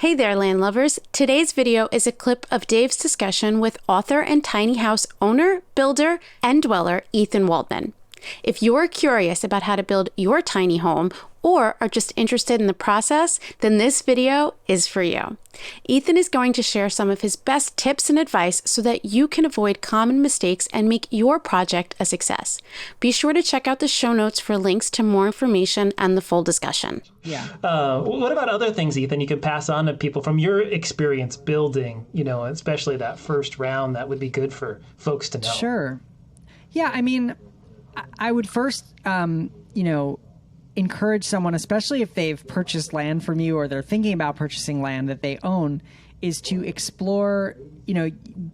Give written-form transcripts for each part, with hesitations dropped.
Hey there, land lovers. Today's video is a clip of Dave's discussion with author and tiny house owner, builder, and dweller Ethan Waldman. If you're curious about how to build your tiny home or are just interested in the process, then this video is for you. Ethan is going to share some of his best tips and advice so that you can avoid common mistakes and make your project a success. Be sure to check out the show notes for links to more information and the full discussion. Yeah. What about other things, Ethan, you can pass on to people from your experience building, especially that first round that would be good for folks to know? Sure. Yeah, I mean, I would first, encourage someone, especially if they've purchased land from you or they're thinking about purchasing land that they own, is to explore,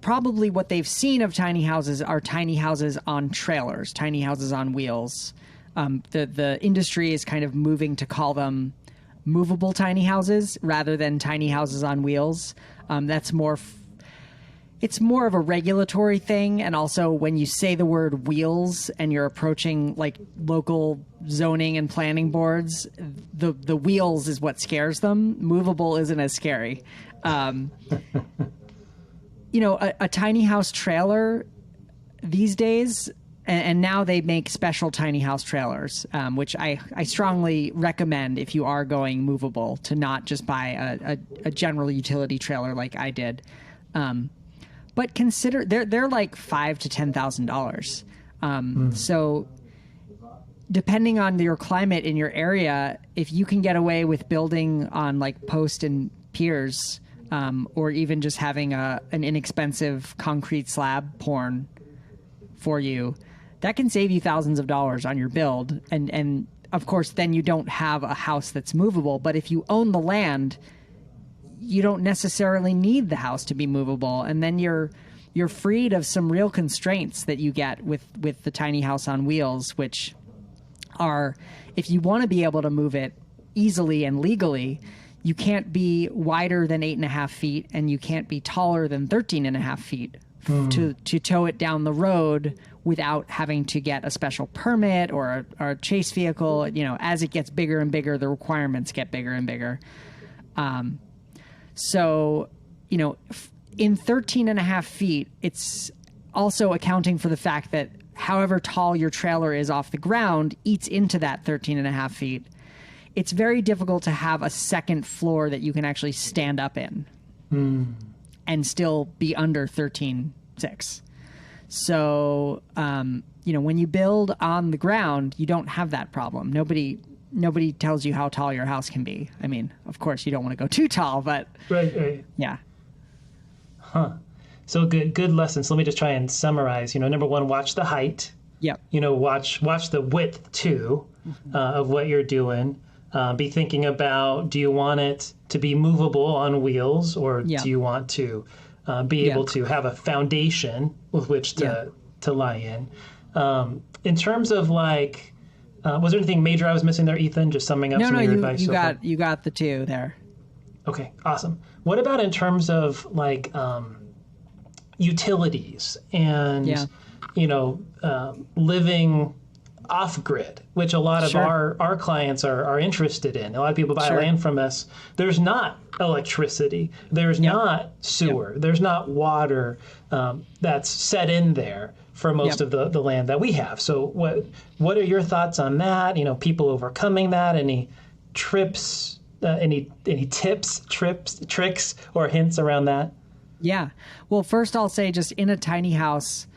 probably what they've seen of tiny houses are tiny houses on trailers, tiny houses on wheels. The industry is kind of moving to call them movable tiny houses rather than tiny houses on wheels. That's more... It's more of a regulatory thing, and also when you say the word wheels and you're approaching like local zoning and planning boards, the wheels is what scares them. Movable isn't as scary. A tiny house trailer these days, and now they make special tiny house trailers, which I strongly recommend if you are going movable to not just buy a general utility trailer like I did. But consider they're like $5,000 to $10,000. So depending on your climate in your area, if you can get away with building on like post and piers, or even just having an inexpensive concrete slab poured for you, that can save you thousands of dollars on your build. And of course, then you don't have a house that's movable. But if you own the land, you don't necessarily need the house to be movable, and then you're freed of some real constraints that you get with the tiny house on wheels, which are, if you want to be able to move it easily and legally, you can't be wider than 8.5 feet, and you can't be taller than 13.5 feet to tow it down the road without having to get a special permit or a chase vehicle. As it gets bigger and bigger, the requirements get bigger and bigger. So, in 13.5 feet, it's also accounting for the fact that however tall your trailer is off the ground eats into that 13.5 feet. It's very difficult to have a second floor that you can actually stand up in and still be under 13.6. So, when you build on the ground, you don't have that problem. Nobody tells you how tall your house can be. I mean, of course, you don't want to go too tall, but right. Yeah. Huh. So good lessons. Let me just try and summarize. Number one, watch the height. Yep. Watch the width too, of what you're doing. Be thinking about, do you want it to be movable on wheels, or do you want to be able to have a foundation with which to lie in? In terms of like, was there anything major I was missing there, Ethan? Just summing up some of your advice. You got the two there. Okay, awesome. What about in terms of like utilities and living off grid, which a lot of our clients are interested in. A lot of people buy land from us. There's not electricity. There's not sewer. There's not water that's set in there for most of the land that we have. So what are your thoughts on that? People overcoming that. Any trips? Any tips, tricks, or hints around that? Yeah. Well, first I'll say, just in a tiny house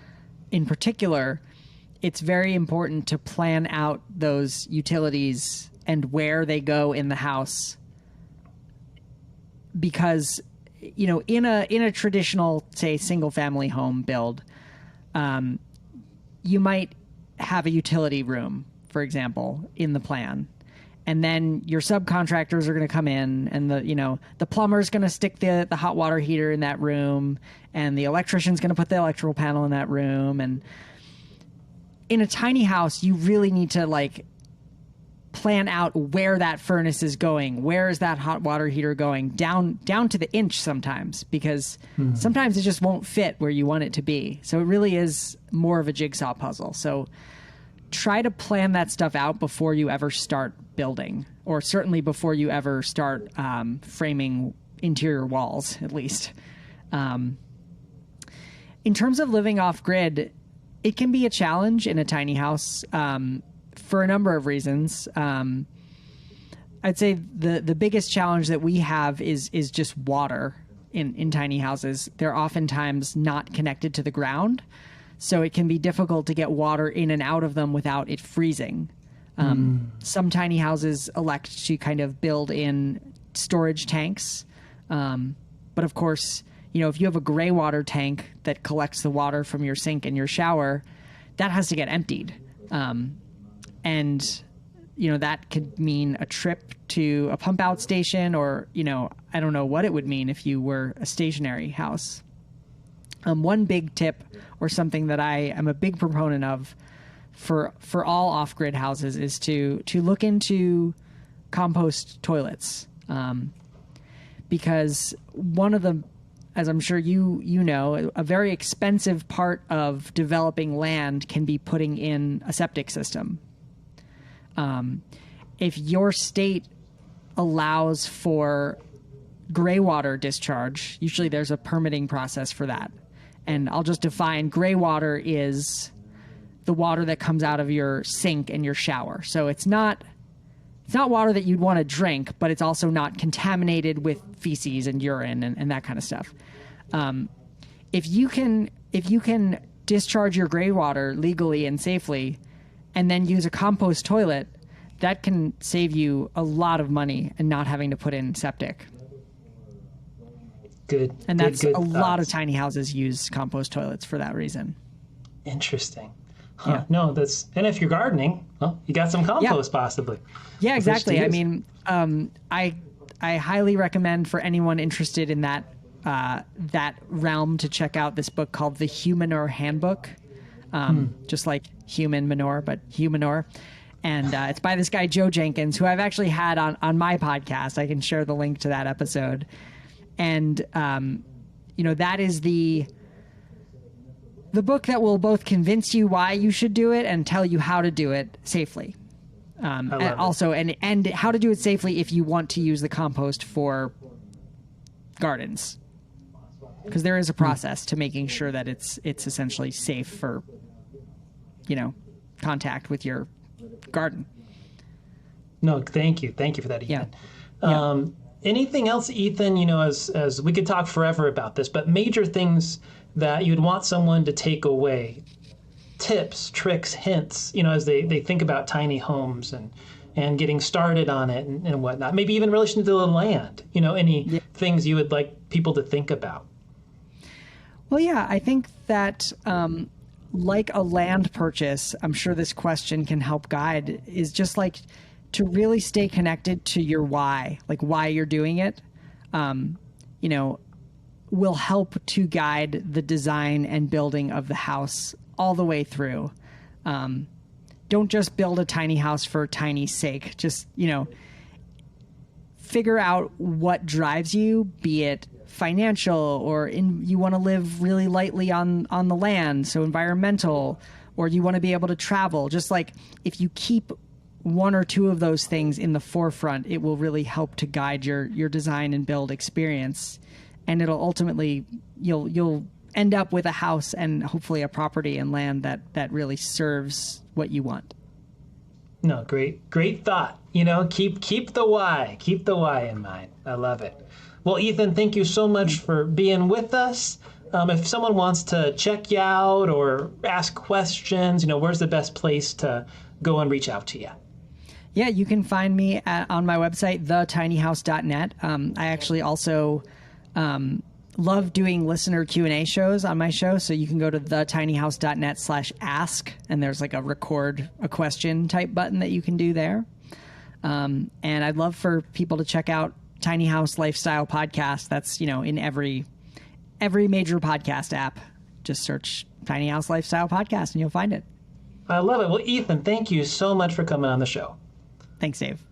in particular, it's very important to plan out those utilities and where they go in the house, because in a traditional, say, single family home build, you might have a utility room, for example, in the plan. And then your subcontractors are going to come in, and the plumber's going to stick the hot water heater in that room, and the electrician's going to put the electrical panel in that room. And in a tiny house, you really need to like plan out where that furnace is going. Where is that hot water heater going? Down to the inch sometimes, because sometimes it just won't fit where you want it to be. So it really is more of a jigsaw puzzle. So try to plan that stuff out before you ever start building, or certainly before you ever start framing interior walls, at least. In terms of living off grid, it can be a challenge in a tiny house for a number of reasons. I'd say the biggest challenge that we have is just water in tiny houses. They're oftentimes not connected to the ground, so it can be difficult to get water in and out of them without it freezing. Some tiny houses elect to kind of build in storage tanks. But of course, if you have a gray water tank that collects the water from your sink and your shower, that has to get emptied. And that could mean a trip to a pump out station, or, I don't know what it would mean if you were a stationary house. One big tip, or something that I am a big proponent of for all off-grid houses, is to look into compost toilets. Because one of the, as I'm sure you know, a very expensive part of developing land can be putting in a septic system. If your state allows for gray water discharge, usually there's a permitting process for that. And I'll just define gray water is the water that comes out of your sink and your shower. So it's not water that you'd want to drink, but it's also not contaminated with feces and urine and that kind of stuff. If you can discharge your gray water legally and safely, and then use a compost toilet, that can save you a lot of money and not having to put in septic. Good. And that's good a thoughts. lot of tiny houses use compost toilets for that reason. Interesting. Huh. Yeah. No, and if you're gardening, well, you got some compost possibly. Yeah, exactly. Which I is- mean, I highly recommend for anyone interested in that realm to check out this book called The Humanure Handbook. Just like human manure, but humanure. And it's by this guy, Joe Jenkins, who I've actually had on my podcast. I can share the link to that episode. And, that is the book that will both convince you why you should do it and tell you how to do it safely. And also, and how to do it safely if you want to use the compost for gardens. Because there is a process to making sure that it's essentially safe for, contact with your garden. No, thank you for that, Ethan. Yeah. Anything else, Ethan? As we could talk forever about this, but major things that you'd want someone to take away, tips, tricks, hints, as they think about tiny homes and getting started on it and whatnot. Maybe even in relation to the land. Any things you would like people to think about. Well, yeah, I think that like a land purchase, I'm sure this question can help guide, is just like to really stay connected to your why, like why you're doing it, will help to guide the design and building of the house all the way through. Don't just build a tiny house for tiny's sake. Just, figure out what drives you, be it financial or you want to live really lightly on the land, so environmental, or you want to be able to travel. Just like if you keep one or two of those things in the forefront, it will really help to guide your design and build experience. And it'll ultimately, you'll end up with a house and hopefully a property and land that really serves what you want. No, great thought. Keep the why in mind. I love it. Well, Ethan, thank you so much for being with us. If someone wants to check you out or ask questions, where's the best place to go and reach out to you? Yeah, you can find me on my website, thetinyhouse.net. I actually also love doing listener Q&A shows on my show, so you can go to thetinyhouse.net/ask, and there's like a record a question type button that you can do there. And I'd love for people to check out Tiny House Lifestyle Podcast. That's, in every major podcast app. Just search Tiny House Lifestyle Podcast and you'll find it. I love it. Well, Ethan, thank you so much for coming on the show. Thanks, Dave.